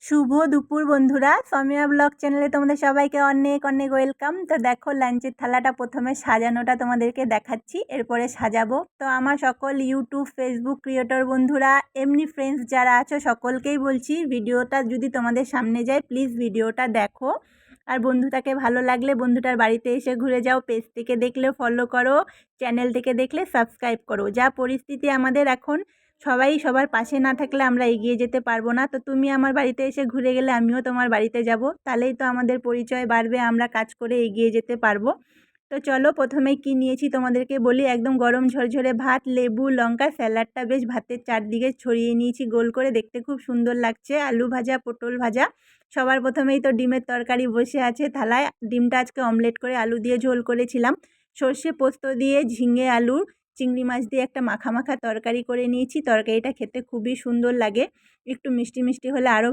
শুভ দুপুর বন্ধুরা, সৌমিয়া ব্লগ চ্যানেলে তোমাদের সবাইকে অনেক অনেক ওয়েলকাম। তো দেখো লাঞ্চের থালাটা প্রথমে সাজানোটা তোমাদেরকে দেখাচ্ছি, এরপরে সাজাবো। তো আমার সকল ইউটিউব ফেসবুক ক্রিয়েটর বন্ধুরা, এমনি ফ্রেন্ডস যারা আছো সকলকেই বলছি, ভিডিওটা যদি তোমাদের সামনে যায় প্লিজ ভিডিওটা দেখো। আর বন্ধুটাকে ভালো লাগলে বন্ধুটার বাড়িতে এসে ঘুরে যাও, পেজ থেকে দেখলে ফলো করো, চ্যানেল থেকে দেখলে সাবস্ক্রাইব করো। যা পরিস্থিতি আমাদের এখন, সবাই সবার পাশে না থাকলে আমরা এগিয়ে যেতে পারবো না। তো তুমি আমার বাড়িতে এসে ঘুরে গেলে আমিও তোমার বাড়িতে যাব, তাহলেই তো আমাদের পরিচয় বাড়বে, আমরা কাজ করে এগিয়ে যেতে পারবো। তো চলো প্রথমেই কি নিয়েছি তোমাদেরকে বলি। একদম গরম ঝরঝরে ভাত, লেবু, লঙ্কা, স্যালাডটা বেশ ভাতের চারদিকে ছড়িয়ে নিয়েছি গোল করে, দেখতে খুব সুন্দর লাগছে। আলু ভাজা, পটল ভাজা, সবার প্রথমেই তো ডিমের তরকারি বসে আছে থালায়। ডিমটা আজকে অমলেট করে আলু দিয়ে ঝোল করেছিলাম। সর্ষে পোস্ত দিয়ে ঝিঙে আলু চিংড়ি মাছ দিয়ে একটা মাখা মাখা তরকারি করে নিয়েছি। তরকারিটা খেতে খুবই সুন্দর লাগে, একটু মিষ্টি মিষ্টি হলে আরও